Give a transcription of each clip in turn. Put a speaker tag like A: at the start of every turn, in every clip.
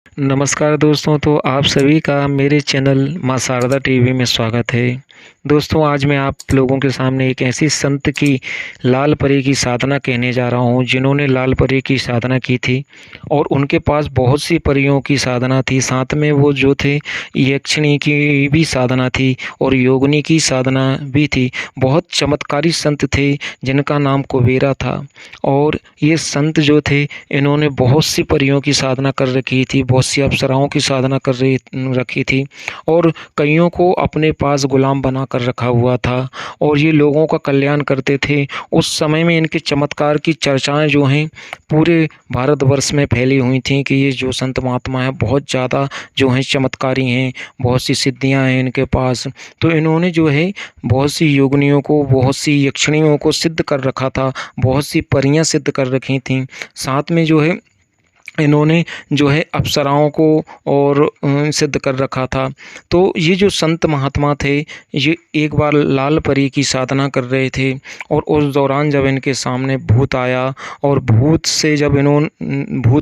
A: नमस्कार दोस्तों, तो आप सभी का मेरे चैनल माँ शारदा टीवी में स्वागत है। दोस्तों, आज मैं आप लोगों के सामने एक ऐसी संत की लाल परी की साधना कहने जा रहा हूँ, जिन्होंने लाल परी की साधना की थी और उनके पास बहुत सी परियों की साधना थी। साथ में वो जो थे यक्षिणी की भी साधना थी और योगिनी की साधना भी थी। बहुत चमत्कारी संत थे जिनका नाम कुबेरा था। और ये संत जो थे, इन्होंने बहुत सी परियों की साधना कर रखी थी, बहुत सी अप्सराओं की साधना कर रखी थी और कईयों को अपने पास गुलाम बना कर रखा हुआ था और ये लोगों का कल्याण करते थे। उस समय में इनके चमत्कार की चर्चाएं जो हैं पूरे भारतवर्ष में फैली हुई थीं कि ये जो संत महात्मा हैं बहुत ज़्यादा जो हैं चमत्कारी हैं, बहुत सी सिद्धियां हैं इनके पास। तो इन्होंने जो है बहुत सी योगिनियों को, बहुत सी यक्षिणियों को सिद्ध कर रखा था, बहुत सी परियां सिद्ध कर रखी थीं। साथ में जो है इन्होंने जो है अप्सराओं को और सिद्ध कर रखा था। तो ये जो संत महात्मा थे, ये एक बार लाल परी की साधना कर रहे थे और उस दौरान जब इनके सामने भूत आया और भूत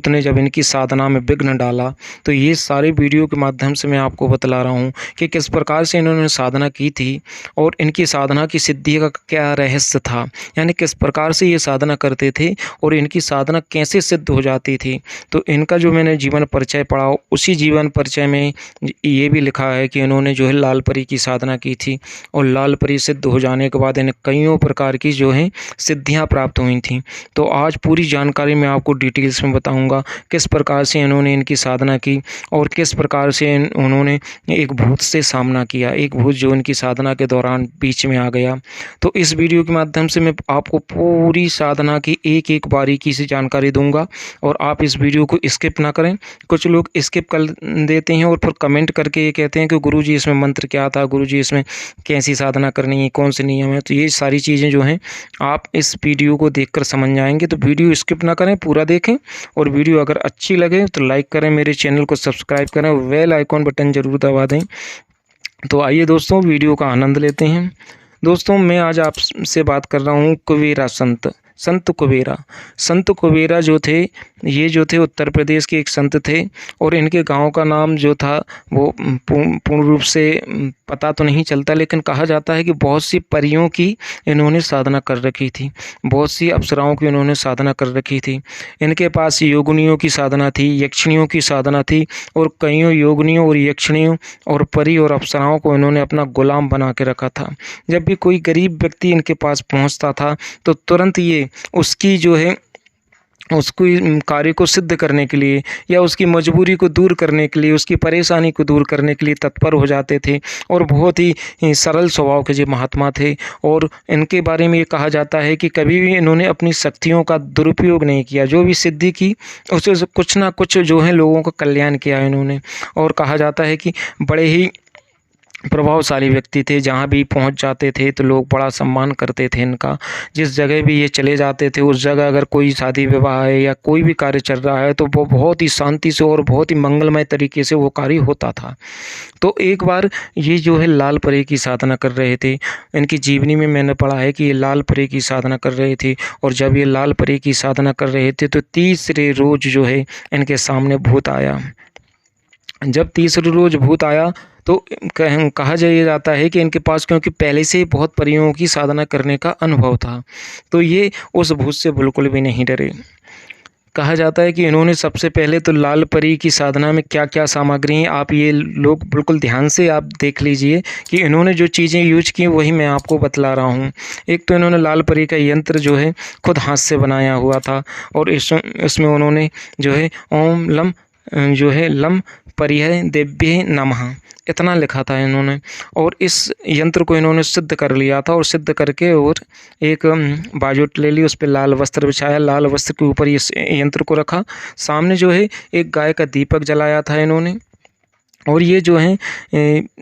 A: ने जब इनकी साधना में विघ्न डाला, तो ये सारे वीडियो के माध्यम से मैं आपको बतला रहा हूँ कि किस प्रकार से इन्होंने साधना की थी और इनकी साधना की सिद्धि का क्या रहस्य था, यानी किस प्रकार से ये साधना करते थे और इनकी साधना कैसे सिद्ध हो जाती थी। तो इनका जो मैंने जीवन परिचय पढ़ा, उसी जीवन परिचय में ये भी लिखा है कि इन्होंने जो है लाल परी की साधना की थी और लाल परी सिद्ध हो जाने के बाद इन्हें कईयों प्रकार की जो है सिद्धियां प्राप्त हुई थी। तो आज पूरी जानकारी मैं आपको डिटेल्स में बताऊंगा किस प्रकार से इन्होंने इनकी साधना की और किस प्रकार से उन्होंने एक भूत से सामना किया, एक भूत जो इनकी साधना के दौरान बीच में आ गया। तो इस वीडियो के माध्यम से मैं आपको पूरी साधना की एक एक बारीकी से जानकारी दूंगा और आप इस वीडियो को स्किप ना करें। कुछ लोग स्किप कर देते हैं और फिर कमेंट करके ये कहते हैं कि गुरुजी इसमें मंत्र क्या था, गुरुजी इसमें कैसी साधना करनी है, कौन से नियम है। तो ये सारी चीज़ें जो हैं आप इस वीडियो को देखकर समझ जाएंगे। तो वीडियो स्किप ना करें, पूरा देखें और वीडियो अगर अच्छी लगे तो लाइक करें, मेरे चैनल को सब्सक्राइब करें और बेल आइकॉन बटन ज़रूर दबा दें। तो आइए दोस्तों, वीडियो का आनंद लेते हैं। दोस्तों, मैं आज आपसे बात कर रहा हूँ कुबेरा संत कुबेरा। संत कुबेरा जो थे, ये जो थे उत्तर प्रदेश के एक संत थे और इनके गांव का नाम जो था वो पूर्ण रूप से पता तो नहीं चलता, लेकिन कहा जाता है कि बहुत सी परियों की इन्होंने साधना कर रखी थी, बहुत सी अप्सराओं की इन्होंने साधना कर रखी थी। इनके पास योगिनियों की साधना थी, यक्षिणियों की साधना थी और कईयों योगिनियों और यक्षिणियों और परी और अप्सराओं को इन्होंने अपना गुलाम बना के रखा था। जब भी कोई गरीब व्यक्ति इनके पास पहुंचता था तो तुरंत ये उसकी जो है उसको कार्य को सिद्ध करने के लिए या उसकी मजबूरी को दूर करने के लिए, उसकी परेशानी को दूर करने के लिए तत्पर हो जाते थे और बहुत ही सरल स्वभाव के जो महात्मा थे। और इनके बारे में ये कहा जाता है कि कभी भी इन्होंने अपनी शक्तियों का दुरुपयोग नहीं किया, जो भी सिद्धि की उससे कुछ ना कुछ जो है लोगों का कल्याण किया इन्होंने। और कहा जाता है कि बड़े ही प्रभावशाली व्यक्ति थे, जहाँ भी पहुँच जाते थे तो लोग बड़ा सम्मान करते थे इनका। जिस जगह भी ये चले जाते थे, उस जगह अगर कोई शादी विवाह है या कोई भी कार्य चल रहा है तो वो बहुत ही शांति से और बहुत ही मंगलमय तरीके से वो कार्य होता था। तो एक बार ये जो है लाल परी की साधना कर रहे थे। इनकी जीवनी में मैंने पढ़ा है कि ये लाल परी की साधना कर रहे थे और जब ये लाल परी की साधना कर रहे थे तो तीसरे रोज जो है इनके सामने भूत आया। जब तीसरे रोज भूत आया तो कहा जाता है कि इनके पास क्योंकि पहले से ही बहुत परियों की साधना करने का अनुभव था, तो ये उस भूत से बिल्कुल भी नहीं डरे। कहा जाता है कि इन्होंने सबसे पहले तो लाल परी की साधना में क्या क्या सामग्री हैं, आप ये लोग बिल्कुल ध्यान से आप देख लीजिए कि इन्होंने जो चीज़ें यूज की वही मैं आपको बतला रहा हूँ। एक तो इन्होंने लाल परी का यंत्र जो है खुद हाथ से बनाया हुआ था और इसमें उन्होंने जो है ओम लम जो है लम परिहर देव्ये नमः इतना लिखा था इन्होंने। और इस यंत्र को इन्होंने सिद्ध कर लिया था और सिद्ध करके और एक बाजुट ले ली, उस पर लाल वस्त्र बिछाया, लाल वस्त्र के ऊपर इस यंत्र को रखा, सामने जो है एक गाय का दीपक जलाया था इन्होंने। और ये जो है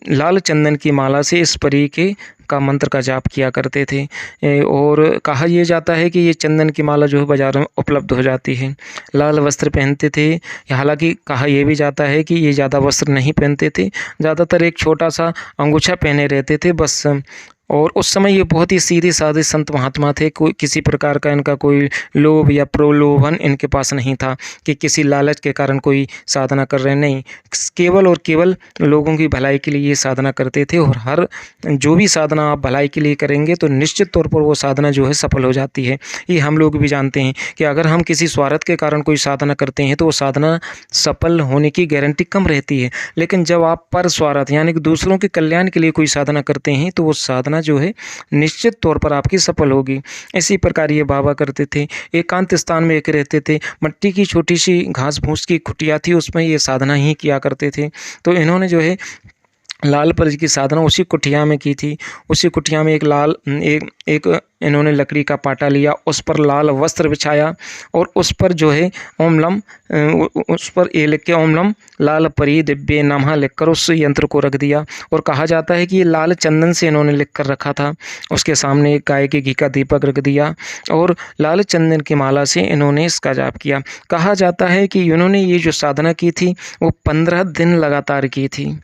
A: लाल चंदन की माला से इस परी के का मंत्र का जाप किया करते थे। और कहा यह जाता है कि ये चंदन की माला जो है बाज़ार में उपलब्ध हो जाती है। लाल वस्त्र पहनते थे, हालांकि कहा यह भी जाता है कि ये ज़्यादा वस्त्र नहीं पहनते थे, ज़्यादातर एक छोटा सा अंगूछा पहने रहते थे बस। और उस समय ये बहुत ही सीधे-साधे संत महात्मा थे, कोई किसी प्रकार का इनका कोई लोभ या प्रलोभन इनके पास नहीं था कि किसी लालच के कारण कोई साधना कर रहे हैं, नहीं। केवल और केवल लोगों की भलाई के लिए ये साधना करते थे और हर जो भी साधना आप भलाई के लिए करेंगे तो निश्चित तौर पर वो साधना जो है सफल हो जाती है। ये हम लोग भी जानते हैं कि अगर हम किसी स्वार्थ के कारण कोई साधना करते हैं तो वो साधना सफल होने की गारंटी कम रहती है। लेकिन जब आप पर स्वार्थ यानी कि दूसरों के कल्याण के लिए कोई साधना करते हैं तो वो साधना जो है निश्चित तौर पर आपकी सफल होगी। इसी प्रकार ये बाबा करते थे, एकांत स्थान में एक रहते थे, मिट्टी की छोटी सी घास फूस की कुटिया थी, उसमें ये साधना ही किया करते थे। तो इन्होंने जो है लाल पर्ज की साधना उसी कुटिया में की थी। उसी कुटिया में एक इन्होंने लकड़ी का पाटा लिया, उस पर लाल वस्त्र बिछाया और उस पर जो है ओम लम उस पर ये लिख के ओम लम लाल परी दिव्य नमः लिखकर उस यंत्र को रख दिया। और कहा जाता है कि ये लाल चंदन से इन्होंने लिख कर रखा था। उसके सामने एक गाय के घी का दीपक रख दिया और लाल चंदन की माला से इन्होंने इसका जाप किया। कहा जाता है कि इन्होंने ये जो साधना की थी वो 15 दिन लगातार की थी।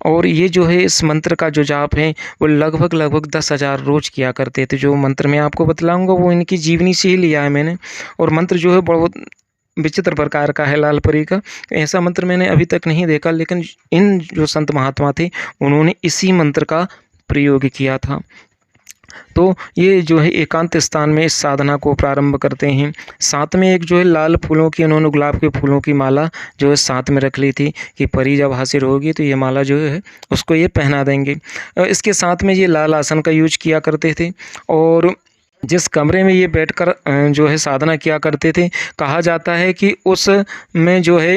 A: और ये जो है इस मंत्र का जो जाप है वो लगभग 10,000 रोज़ किया करते थे। जो मंत्र मैं आपको बतलाऊँगा वो इनकी जीवनी से ही लिया है मैंने। और मंत्र जो है बहुत विचित्र प्रकार का है लाल परी का। ऐसा मंत्र मैंने अभी तक नहीं देखा, लेकिन इन जो संत महात्मा थे उन्होंने इसी मंत्र का प्रयोग किया था। तो ये जो है एकांत स्थान में इस साधना को प्रारंभ करते हैं। साथ में एक जो है लाल फूलों की उन्होंने गुलाब के फूलों की माला जो है साथ में रख ली थी कि परी जब हासिल होगी तो ये माला जो है उसको ये पहना देंगे। इसके साथ में ये लाल आसन का यूज किया करते थे और जिस कमरे में ये बैठकर जो है साधना किया करते थे, कहा जाता है कि उस में जो है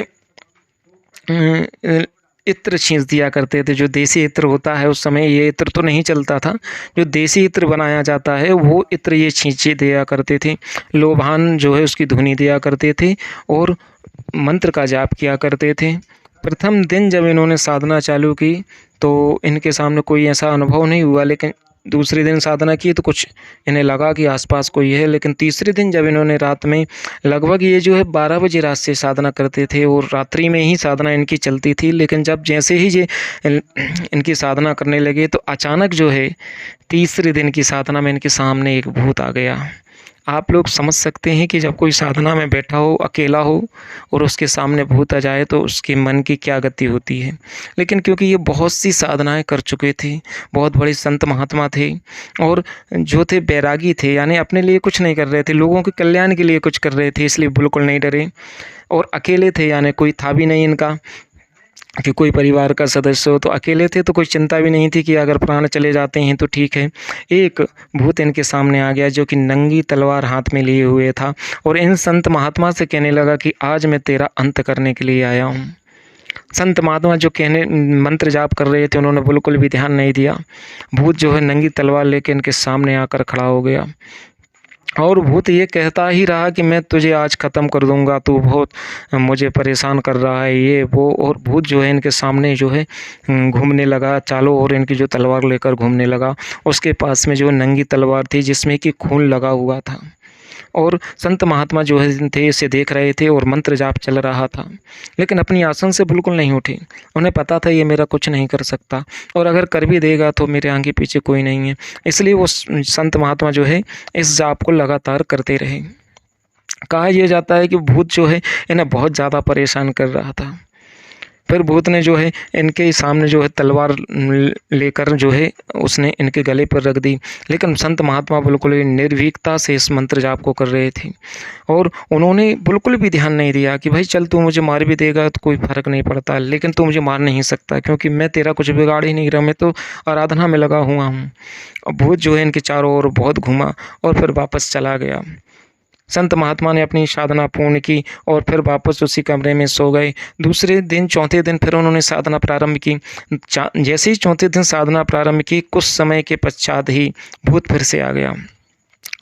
A: इत्र छींच दिया करते थे। जो देसी इत्र होता है, उस समय ये इत्र तो नहीं चलता था, जो देसी इत्र बनाया जाता है वो इत्र ये छींचे दिया करते थे। लोभान जो है उसकी धुनी दिया करते थे और मंत्र का जाप किया करते थे। प्रथम दिन जब इन्होंने साधना चालू की तो इनके सामने कोई ऐसा अनुभव नहीं हुआ, लेकिन दूसरे दिन साधना की तो कुछ इन्हें लगा कि आसपास कोई है। लेकिन तीसरे दिन जब इन्होंने रात में लगभग ये जो है 12 बजे रात से साधना करते थे और रात्रि में ही साधना इनकी चलती थी। लेकिन जब जैसे ही ये इनकी साधना करने लगे तो अचानक जो है तीसरे दिन की साधना में इनके सामने एक भूत आ गया। आप लोग समझ सकते हैं कि जब कोई साधना में बैठा हो, अकेला हो और उसके सामने भूत आ जाए तो उसके मन की क्या गति होती है। लेकिन क्योंकि ये बहुत सी साधनाएं कर चुके थे, बहुत बड़े संत महात्मा थे और जो थे बैरागी थे, यानी अपने लिए कुछ नहीं कर रहे थे, लोगों के कल्याण के लिए कुछ कर रहे थे, इसलिए बिल्कुल नहीं डरे। और अकेले थे, यानी कोई था भी नहीं इनका कि कोई परिवार का सदस्य हो, तो अकेले थे तो कोई चिंता भी नहीं थी कि अगर प्राण चले जाते हैं तो ठीक है। एक भूत इनके सामने आ गया जो कि नंगी तलवार हाथ में लिए हुए था और इन संत महात्मा से कहने लगा कि आज मैं तेरा अंत करने के लिए आया हूँ। संत महात्मा जो कहने मंत्र जाप कर रहे थे उन्होंने बिल्कुल भी ध्यान नहीं दिया। भूत जो है नंगी तलवार लेके इनके सामने आकर खड़ा हो गया और भूत ये कहता ही रहा कि मैं तुझे आज ख़त्म कर दूंगा, तू बहुत मुझे परेशान कर रहा है, ये वो। और भूत जो है इनके सामने जो है घूमने लगा चालों ओर, इनकी जो तलवार लेकर घूमने लगा। उसके पास में जो नंगी तलवार थी जिसमें कि खून लगा हुआ था और संत महात्मा जो है थे इसे देख रहे थे और मंत्र जाप चल रहा था, लेकिन अपनी आसन से बिल्कुल नहीं उठे। उन्हें पता था ये मेरा कुछ नहीं कर सकता और अगर कर भी देगा तो मेरे आगे पीछे कोई नहीं है। इसलिए वो संत महात्मा जो है इस जाप को लगातार करते रहे। कहा यह जाता है कि भूत जो है इन्हें बहुत ज़्यादा परेशान कर रहा था। फिर भूत ने जो है इनके सामने जो है तलवार लेकर जो है उसने इनके गले पर रख दी, लेकिन संत महात्मा बिल्कुल निर्भीकता से इस मंत्र जाप को कर रहे थे और उन्होंने बिल्कुल भी ध्यान नहीं दिया कि भाई चल तू मुझे मार भी देगा तो कोई फ़र्क नहीं पड़ता, लेकिन तू मुझे मार नहीं सकता क्योंकि मैं तेरा कुछ बिगाड़ ही नहीं रहा, मैं तो आराधना में लगा हुआ हूँ। भूत जो है इनके चारों ओर बहुत घूमा और फिर वापस चला गया। संत महात्मा ने अपनी साधना पूर्ण की और फिर वापस उसी कमरे में सो गए। दूसरे दिन चौथे दिन फिर उन्होंने साधना प्रारंभ की। जैसे ही चौथे दिन साधना प्रारंभ की कुछ समय के पश्चात ही भूत फिर से आ गया,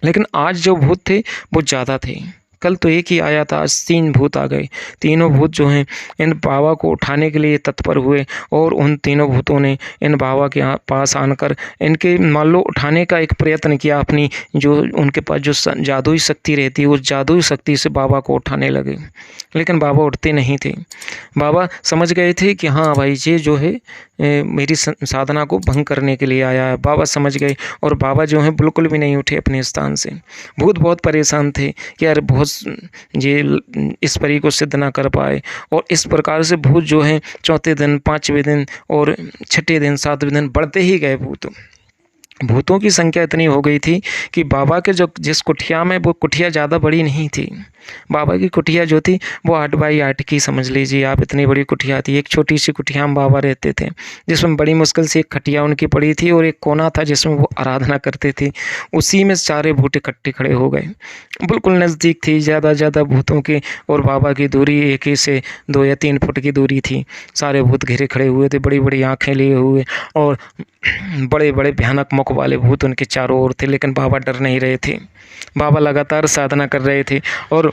A: लेकिन आज जो भूत थे वो ज़्यादा थे। कल तो एक ही आया था, आज 3 भूत आ गए। तीनों भूत जो हैं इन बाबा को उठाने के लिए तत्पर हुए और उन तीनों भूतों ने इन बाबा के पास आकर इनके मान लो उठाने का एक प्रयत्न किया। अपनी जो उनके पास जो जादुई शक्ति रहती है उस जादुई शक्ति से बाबा को उठाने लगे, लेकिन बाबा उठते नहीं थे। बाबा समझ गए थे कि हाँ भाई ये जो है मेरी साधना को भंग करने के लिए आया है। बाबा समझ गए और बाबा जो हैं बिल्कुल भी नहीं उठे अपने स्थान से। भूत बहुत परेशान थे कि यार बहुत ये इस परी को सिद्ध ना कर पाए। और इस प्रकार से भूत जो हैं चौथे दिन, 5वें दिन और छठे दिन, 7वें दिन बढ़ते ही गए। भूतों की संख्या इतनी हो गई थी कि बाबा के जो जिस कुटिया में, वो कुटिया ज़्यादा बड़ी नहीं थी। बाबा की कुटिया जो थी वो 8 बाई 8 की समझ लीजिए आप, इतनी बड़ी कुटिया थी। एक छोटी सी कुटिया में बाबा रहते थे, जिसमें बड़ी मुश्किल से एक खटिया उनकी पड़ी थी और एक कोना था जिसमें वो आराधना करते थे। उसी में सारे भूत इकट्ठे खड़े हो गए। बिल्कुल नज़दीक थी, ज़्यादा भूतों की और बाबा की दूरी 1 से 2 या 3 फुट की दूरी थी। सारे भूत घेरे खड़े हुए थे, बड़ी बड़ी आँखें लिए हुए और बड़े बड़े भयानक मुख वाले भूत उनके चारों ओर थे। लेकिन बाबा डर नहीं रहे थे। बाबा लगातार साधना कर रहे थे और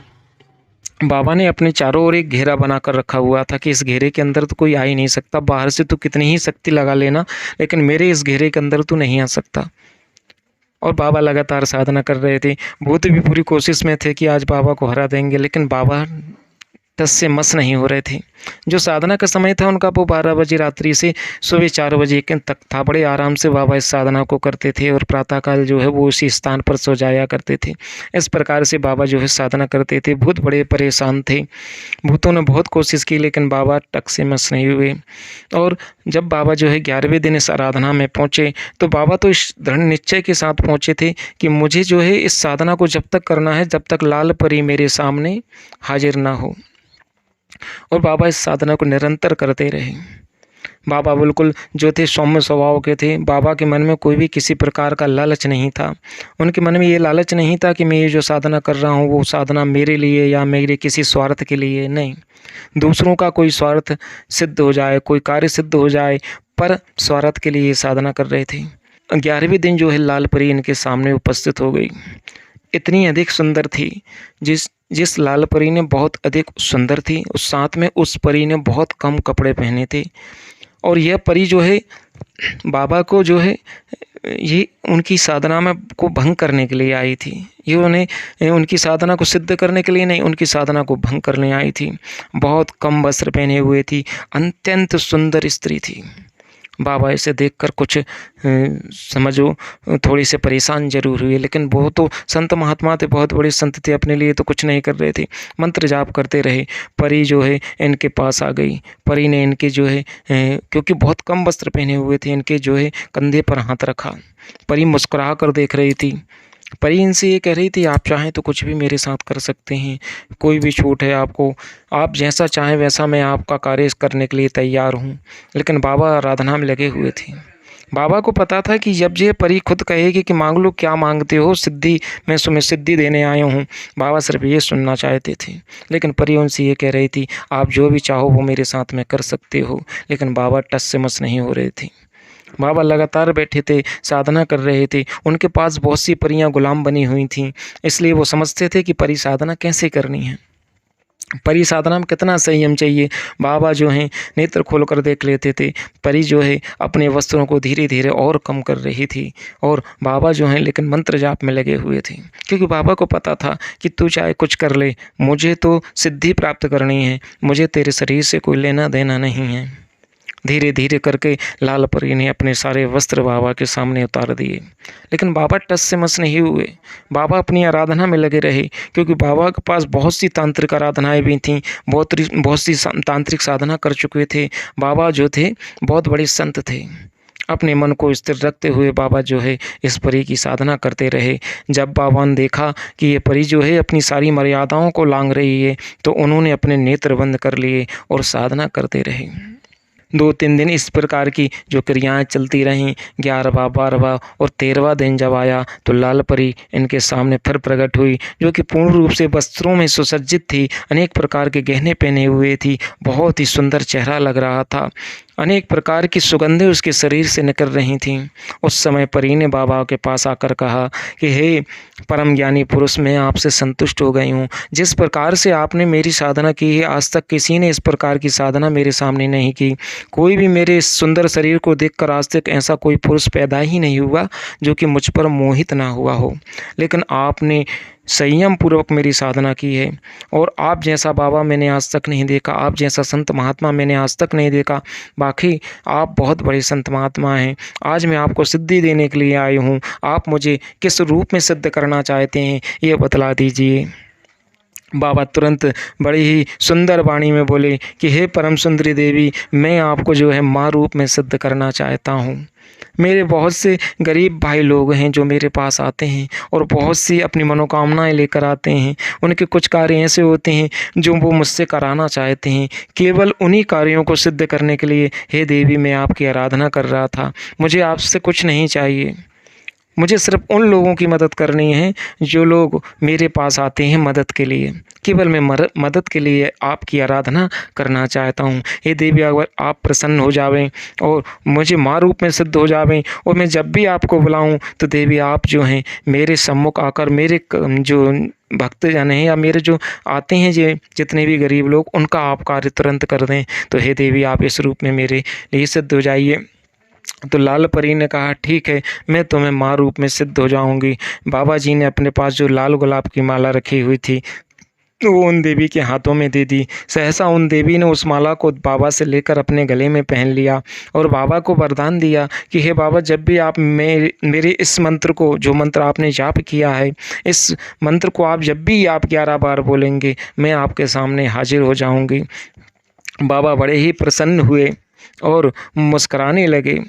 A: बाबा ने अपने चारों ओर एक घेरा बनाकर रखा हुआ था कि इस घेरे के अंदर तो कोई आ ही नहीं सकता। बाहर से तो कितनी ही शक्ति लगा लेना, लेकिन मेरे इस घेरे के अंदर तो नहीं आ सकता। और बाबा लगातार साधना कर रहे थे। भूत भी पूरी कोशिश में थे कि आज बाबा को हरा देंगे, लेकिन बाबा टस से मस नहीं हो रहे थे। जो साधना का समय था उनका वो 12 बजे रात्रि से सुबह 4 बजे तक था। बड़े आराम से बाबा इस साधना को करते थे और प्रातःकाल जो है वो उसी स्थान पर सो जाया करते थे। इस प्रकार से बाबा जो है साधना करते थे। भूत बड़े परेशान थे। भूतों ने बहुत कोशिश की, लेकिन बाबा टक से मस नहीं हुए। और जब बाबा जो है 11वें दिन इस आराधना में पहुँचे तो बाबा तो इस दृढ़ निश्चय के साथ पहुँचे थे कि मुझे जो है इस साधना को जब तक करना है जब तक लाल परी मेरे सामने हाजिर ना हो। और बाबा इस साधना को निरंतर करते रहे। बाबा बिल्कुल जो थे सौम्य स्वभाव के थे। बाबा के मन में कोई भी किसी प्रकार का लालच नहीं था। उनके मन में ये लालच नहीं था कि मैं ये जो साधना कर रहा हूँ वो साधना मेरे लिए या मेरे किसी स्वार्थ के लिए नहीं। दूसरों का कोई स्वार्थ सिद्ध हो जाए, कोई कार्य सिद्ध हो जाए, पर स्वार्थ के लिए ये साधना कर रहे थे। 11वें दिन जो है लाल परी इनके सामने उपस्थित हो गई। इतनी अधिक सुंदर थी, जिस लाल परी ने बहुत अधिक सुंदर थी, उस साथ में उस परी ने बहुत कम कपड़े पहने थे। और यह परी जो है बाबा को जो है ये उनकी साधना में को भंग करने के लिए आई थी। ये उन्हें उनकी साधना को सिद्ध करने के लिए नहीं, उनकी साधना को भंग करने आई थी। बहुत कम वस्त्र पहने हुए थी, अत्यंत सुंदर स्त्री थी। बाबा इसे देखकर कुछ समझो थोड़ी से परेशान जरूर हुए, लेकिन वो तो संत महात्मा थे, बहुत बड़े संत थे, अपने लिए तो कुछ नहीं कर रहे थे। मंत्र जाप करते रहे। परी जो है इनके पास आ गई। परी ने इनके जो है क्योंकि बहुत कम वस्त्र पहने हुए थे, इनके जो है कंधे पर हाथ रखा। परी मुस्कुरा कर देख रही थी। परी इनसे ये कह रही थी आप चाहें तो कुछ भी मेरे साथ कर सकते हैं, कोई भी छूट है आपको, आप जैसा चाहें वैसा मैं आपका कार्य करने के लिए तैयार हूँ। लेकिन बाबा आराधना में लगे हुए थे। बाबा को पता था कि जब ये परी खुद कहेगी कि मांग लो क्या मांगते हो, सिद्धि, मैं तुम्हें सिद्धि देने आया हूँ, बाबा सिर्फ ये सुनना चाहते थे। लेकिन परी उनसे ये कह रही थी आप जो भी चाहो वो मेरे साथ में कर सकते हो। लेकिन बाबा टस से मस नहीं हो रहे थे। बाबा लगातार बैठे थे, साधना कर रहे थे। उनके पास बहुत सी परियां गुलाम बनी हुई थीं, इसलिए वो समझते थे कि परी साधना कैसे करनी है, परी साधना में कितना संयम चाहिए। बाबा जो हैं नेत्र खोलकर देख लेते थे। परी जो है अपने वस्त्रों को धीरे धीरे और कम कर रही थी और बाबा जो हैं लेकिन मंत्र जाप में लगे हुए थे, क्योंकि बाबा को पता था कि तू चाहे कुछ कर ले, मुझे तो सिद्धि प्राप्त करनी है, मुझे तेरे शरीर से कोई लेना देना नहीं है। धीरे धीरे करके लाल परी ने अपने सारे वस्त्र बाबा के सामने उतार दिए, लेकिन बाबा टस से मस नहीं हुए। बाबा अपनी आराधना में लगे रहे, क्योंकि बाबा के पास बहुत सी तांत्रिक आराधनाएं भी थीं, बहुत सी तांत्रिक साधना कर चुके थे। बाबा जो थे बहुत बड़े संत थे। अपने मन को स्थिर रखते हुए बाबा जो है इस परी की साधना करते रहे। जब बाबा ने देखा कि ये परी जो है अपनी सारी मर्यादाओं को लांघ रही है, तो उन्होंने अपने नेत्र बंद कर लिए और साधना करते रहे। 2-3 दिन इस प्रकार की जो क्रियाएं चलती रहीं। 11वां, 12वां और 13वां दिन जब आया तो लाल परी इनके सामने फिर प्रकट हुई, जो कि पूर्ण रूप से वस्त्रों में सुसज्जित थी, अनेक प्रकार के गहने पहने हुए थी, बहुत ही सुंदर चेहरा लग रहा था। अनेक प्रकार की सुगंधें उसके शरीर से निकल रही थीं। उस समय परी ने बाबा के पास आकर कहा कि हे परम ज्ञानी पुरुष, मैं आपसे संतुष्ट हो गई हूँ। जिस प्रकार से आपने मेरी साधना की है, आज तक किसी ने इस प्रकार की साधना मेरे सामने नहीं की। कोई भी मेरे इस सुंदर शरीर को देखकर आज तक ऐसा कोई पुरुष पैदा ही नहीं हुआ जो कि मुझ पर मोहित ना हुआ हो। लेकिन आपने संयम पूर्वक मेरी साधना की है, और आप जैसा बाबा मैंने आज तक नहीं देखा, आप जैसा संत महात्मा मैंने आज तक नहीं देखा। बाकी आप बहुत बड़े संत महात्मा हैं। आज मैं आपको सिद्धि देने के लिए आई हूँ। आप मुझे किस रूप में सिद्ध करना चाहते हैं, ये बतला दीजिए। बाबा तुरंत बड़ी ही सुंदर वाणी में बोले कि हे परम सुंदरी देवी, मैं आपको जो है माँ रूप में सिद्ध करना चाहता हूँ। मेरे बहुत से गरीब भाई लोग हैं जो मेरे पास आते हैं और बहुत सी अपनी मनोकामनाएं लेकर आते हैं। उनके कुछ कार्य ऐसे होते हैं जो वो मुझसे कराना चाहते हैं। केवल उन्हीं कार्यों को सिद्ध करने के लिए हे देवी मैं आपकी आराधना कर रहा था। मुझे आपसे कुछ नहीं चाहिए। मुझे सिर्फ उन लोगों की मदद करनी है जो लोग मेरे पास आते हैं मदद के लिए। केवल मैं मदद के लिए आपकी आराधना करना चाहता हूँ। हे देवी, अगर आप प्रसन्न हो जावें और मुझे माँ रूप में सिद्ध हो जावें, और मैं जब भी आपको बुलाऊं तो देवी आप जो हैं मेरे सम्मुख आकर मेरे जो भक्तजन हैं या मेरे जो आते हैं जितने भी गरीब लोग, उनका आप कार्य तुरंत कर दें। तो हे देवी आप इस रूप में मेरे लिए सिद्ध हो जाइए। तो लाल परी ने कहा ठीक है, मैं तुम्हें माँ रूप में सिद्ध हो जाऊंगी। बाबा जी ने अपने पास जो लाल गुलाब की माला रखी हुई थी तो वो उन देवी के हाथों में दे दी। सहसा उन देवी ने उस माला को बाबा से लेकर अपने गले में पहन लिया और बाबा को वरदान दिया कि हे बाबा, जब भी आप मेरे इस मंत्र को, जो मंत्र आपने जाप किया है, इस मंत्र को आप जब भी आप 11 बार बोलेंगे, मैं आपके सामने हाजिर हो जाऊंगी। बाबा बड़े ही प्रसन्न हुए और मुस्कराने लगे।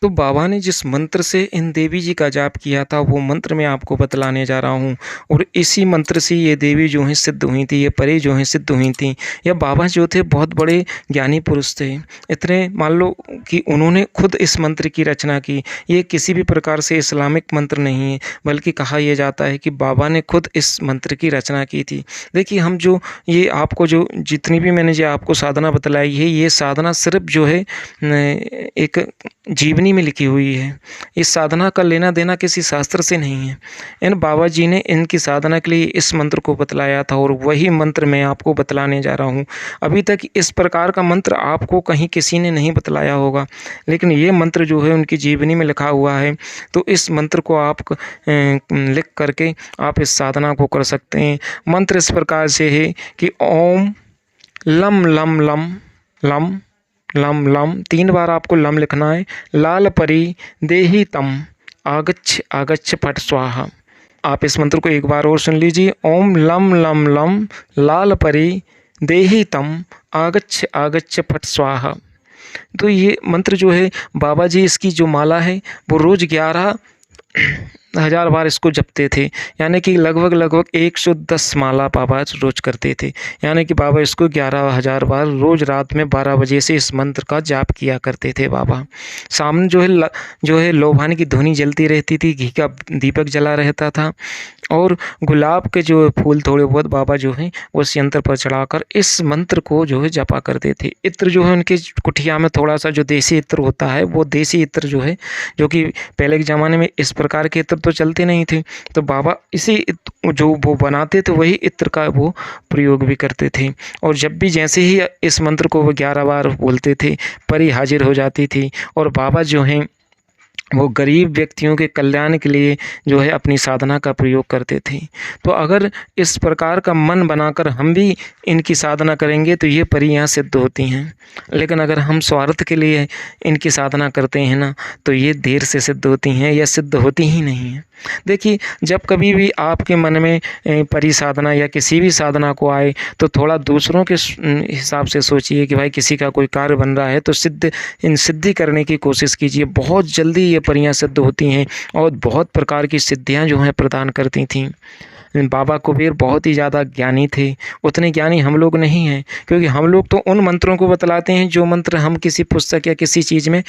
A: तो बाबा ने जिस मंत्र से इन देवी जी का जाप किया था वो मंत्र मैं आपको बतलाने जा रहा हूँ, और इसी मंत्र से ये देवी जो हैं सिद्ध हुई थी, ये परी जो हैं सिद्ध हुई थी। या बाबा जो थे बहुत बड़े ज्ञानी पुरुष थे। इतने मान लो कि उन्होंने खुद इस मंत्र की रचना की। ये किसी भी प्रकार से इस्लामिक मंत्र नहीं है, बल्कि कहा यह जाता है कि बाबा ने खुद इस मंत्र की रचना की थी। देखिए, हम जो ये आपको जो जितनी भी मैंने जो आपको साधना बतलाई है, ये साधना सिर्फ जो है एक जीवनी में लिखी हुई है। इस साधना का लेना देना किसी शास्त्र से नहीं है। इन बाबा जी ने इनकी साधना के लिए इस मंत्र को बतलाया था, और वही मंत्र मैं आपको बतलाने जा रहा हूँ। अभी तक इस प्रकार का मंत्र आपको कहीं किसी ने नहीं बतलाया होगा, लेकिन ये मंत्र जो है उनकी जीवनी में लिखा हुआ है। तो इस मंत्र को आप लिख करके आप इस साधना को कर सकते हैं। मंत्र इस प्रकार से है कि ओम लम लम लम लम लम लम, 3 बार आपको लम लिखना है। लाल परी देहि तम आगच्छ आगच्छ फट स्वाहा। आप इस मंत्र को एक बार और सुन लीजिए। ओम लम लम लम लाल परी देहि तम आगच्छ आगच्छ फट स्वाहा। तो ये मंत्र जो है बाबा जी, इसकी जो माला है वो रोज़ 11,000 बार इसको जपते थे। यानी कि लगभग 110 माला बाबा रोज करते थे। यानी कि बाबा इसको 11,000 बार रोज़ रात में 12 बजे से इस मंत्र का जाप किया करते थे बाबा। सामने जो है लोभान की धुनी जलती रहती थी, घी का दीपक जला रहता था, और गुलाब के जो फूल थोड़े बहुत बाबा जो हैं उस यंत्र पर चढ़ाकर इस मंत्र को जो है जपा करते थे। इत्र जो है उनके कुटिया में थोड़ा सा जो देसी इत्र होता है, वो देसी इत्र जो है, जो कि पहले के ज़माने में इस प्रकार के इत्र तो चलते नहीं थे, तो बाबा इसी जो वो बनाते थे वही इत्र का वो प्रयोग भी करते थे। और जब भी जैसे ही इस मंत्र को वो 11 बार बोलते थे, परी हाजिर हो जाती थी, और बाबा जो हैं वो गरीब व्यक्तियों के कल्याण के लिए जो है अपनी साधना का प्रयोग करते थे। तो अगर इस प्रकार का मन बनाकर हम भी इनकी साधना करेंगे तो ये परियां सिद्ध होती हैं। लेकिन अगर हम स्वार्थ के लिए इनकी साधना करते हैं ना, तो ये देर से सिद्ध होती हैं या सिद्ध होती ही नहीं हैं। देखिए, जब कभी भी आपके मन में परि साधना या किसी भी साधना को आए तो थोड़ा दूसरों के हिसाब से सोचिए कि भाई किसी का कोई कार्य बन रहा है तो सिद्धि करने की कोशिश कीजिए। बहुत जल्दी ये परियां सिद्ध होती हैं और बहुत प्रकार की सिद्धियां जो हैं प्रदान करती थीं। बाबा कुबेर बहुत ही ज़्यादा ज्ञानी थे, उतने ज्ञानी हम लोग नहीं हैं, क्योंकि हम लोग तो उन मंत्रों को बतलाते हैं जो मंत्र हम किसी पुस्तक या किसी चीज़ में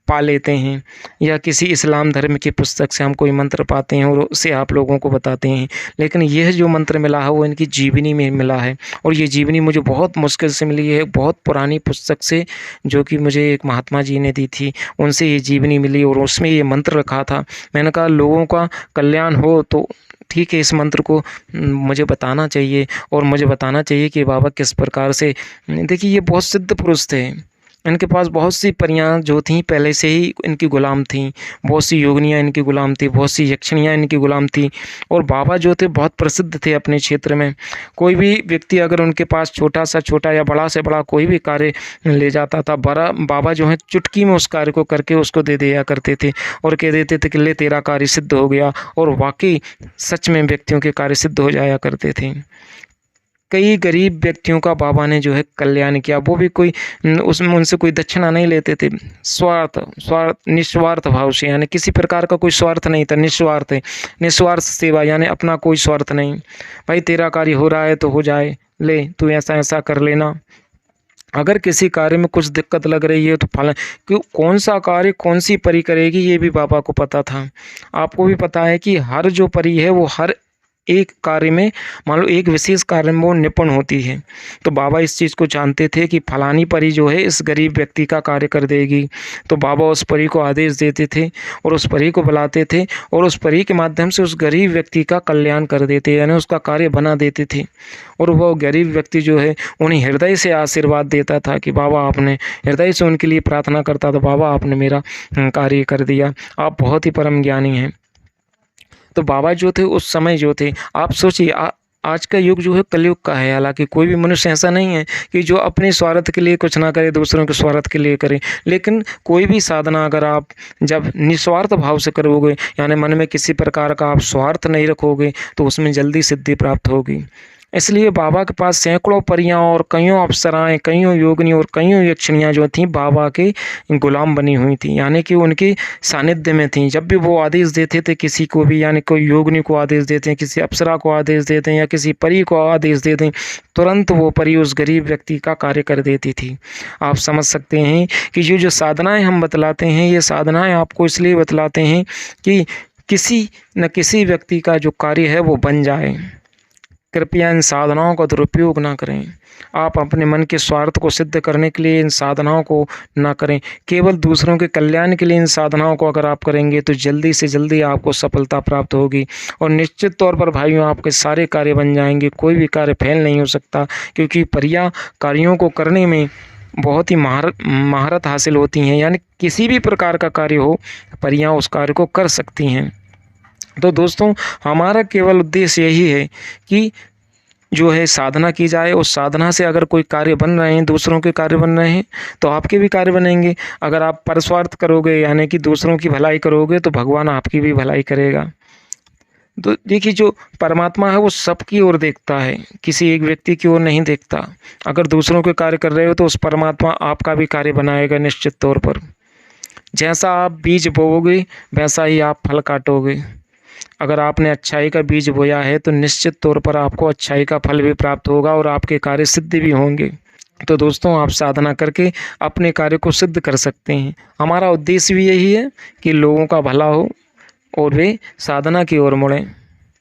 A: पा लेते हैं, या किसी इस्लाम धर्म की पुस्तक से हम कोई मंत्र पाते हैं और उसे आप लोगों को बताते हैं। लेकिन यह जो मंत्र मिला है वो इनकी जीवनी में मिला है, और ये जीवनी मुझे बहुत मुश्किल से मिली है, बहुत पुरानी पुस्तक से, जो कि मुझे एक महात्मा जी ने दी थी, उनसे ये जीवनी मिली और उसमें ये मंत्र रखा था। मैंने कहा लोगों का कल्याण हो तो ठीक है, इस मंत्र को मुझे बताना चाहिए, और मुझे बताना चाहिए कि बाबा किस प्रकार से, देखिए ये बहुत सिद्ध पुरुष थे, इनके पास बहुत सी परियां जो थीं पहले से ही इनकी गुलाम थीं, बहुत सी योगिनियाँ इनकी गुलाम थी, बहुत सी यक्षिणियाँ इनकी गुलाम थी, और बाबा जो थे बहुत प्रसिद्ध थे अपने क्षेत्र में। कोई भी व्यक्ति अगर उनके पास छोटा सा छोटा या बड़ा से बड़ा कोई भी कार्य ले जाता था, बड़ा बाबा जो है चुटकी में उस कार्य को करके उसको दे दिया करते थे, और कह देते थे कि ले तेरा कार्य सिद्ध हो गया, और वाकई सच में व्यक्तियों के कार्य सिद्ध हो जाया करते थे। कई गरीब व्यक्तियों का बाबा ने जो है कल्याण किया, वो भी कोई उसमें उनसे कोई दक्षिणा नहीं लेते थे, निस्वार्थ भाव से, यानी किसी प्रकार का कोई स्वार्थ नहीं था, निस्वार्थ सेवा, यानी अपना कोई स्वार्थ नहीं। भाई तेरा कार्य हो रहा है तो हो जाए, ले तू ऐसा ऐसा कर लेना। अगर किसी कार्य में कुछ दिक्कत लग रही है तो फला क्यों, कौन सा कार्य कौन सी परी करेगी ये भी बाबा को पता था। आपको भी पता है कि हर जो परी है वो हर एक कार्य में, मान लो एक विशेष कार्य में वो निपुण होती है, तो बाबा इस चीज़ को जानते थे कि फलानी परी जो है इस गरीब व्यक्ति का कार्य कर देगी। तो बाबा उस परी को आदेश देते थे और उस परी को बुलाते थे, और उस परी के माध्यम से उस गरीब व्यक्ति का कल्याण कर देते, यानी उसका कार्य बना देते थे। और वो गरीब व्यक्ति जो है उन्हें हृदय से आशीर्वाद देता था कि बाबा आपने, हृदय से उनके लिए प्रार्थना करता था, बाबा आपने मेरा कार्य कर दिया, आप बहुत ही परम ज्ञानी हैं। तो बाबा जो थे उस समय जो थे, आप सोचिए आज का युग जो है कलयुग का है। हालांकि कोई भी मनुष्य ऐसा नहीं है कि जो अपने स्वार्थ के लिए कुछ ना करे, दूसरों के स्वार्थ के लिए करे। लेकिन कोई भी साधना अगर आप जब निस्वार्थ भाव से करोगे, यानी मन में किसी प्रकार का आप स्वार्थ नहीं रखोगे, तो उसमें जल्दी सिद्धि प्राप्त होगी। इसलिए बाबा के पास सैकड़ों परियां और कईयों अप्सराएं, कईयों योगिनी और कईयों यक्षिणियाँ जो थीं बाबा के गुलाम बनी हुई थीं, यानी कि उनके सानिध्य में थीं। जब भी वो आदेश देते थे किसी को भी, यानी कोई योगिनी को आदेश देते हैं, किसी अप्सरा को आदेश देते हैं, या किसी परी को आदेश देते हैं, तुरंत वो परी उस गरीब व्यक्ति का कार्य कर देती थी। आप समझ सकते हैं कि ये जो साधनाएँ हम बतलाते हैं, ये साधनाएँ आपको इसलिए बतलाते हैं कि किसी न किसी व्यक्ति का जो कार्य है वो बन जाए। कृपया इन साधनाओं का दुरुपयोग ना करें। आप अपने मन के स्वार्थ को सिद्ध करने के लिए इन साधनाओं को ना करें, केवल दूसरों के कल्याण के लिए इन साधनाओं को अगर आप करेंगे तो जल्दी से जल्दी आपको सफलता प्राप्त होगी, और निश्चित तौर पर भाइयों आपके सारे कार्य बन जाएंगे। कोई भी कार्य फेल नहीं हो सकता, क्योंकि परियां कार्यों को करने में बहुत ही महारत हासिल होती हैं, यानी किसी भी प्रकार का कार्य हो, परियां उस कार्य को कर सकती हैं। तो दोस्तों, हमारा केवल उद्देश्य यही है कि जो है साधना की जाए, उस साधना से अगर कोई कार्य बन रहे हैं, दूसरों के कार्य बन रहे हैं, तो आपके भी कार्य बनेंगे। अगर आप परस्वार्थ करोगे, यानी कि दूसरों की भलाई करोगे, तो भगवान आपकी भी भलाई करेगा। तो देखिए, जो परमात्मा है वो सबकी ओर देखता है, किसी एक व्यक्ति की ओर नहीं देखता। अगर दूसरों के कार्य कर रहे हो तो उस परमात्मा आपका भी कार्य बनाएगा निश्चित तौर पर। जैसा आप बीज बोओगे वैसा ही आप फल काटोगे। अगर आपने अच्छाई का बीज बोया है तो निश्चित तौर पर आपको अच्छाई का फल भी प्राप्त होगा और आपके कार्य सिद्ध भी होंगे। तो दोस्तों, आप साधना करके अपने कार्य को सिद्ध कर सकते हैं। हमारा उद्देश्य भी यही है कि लोगों का भला हो और वे साधना की ओर मुड़ें।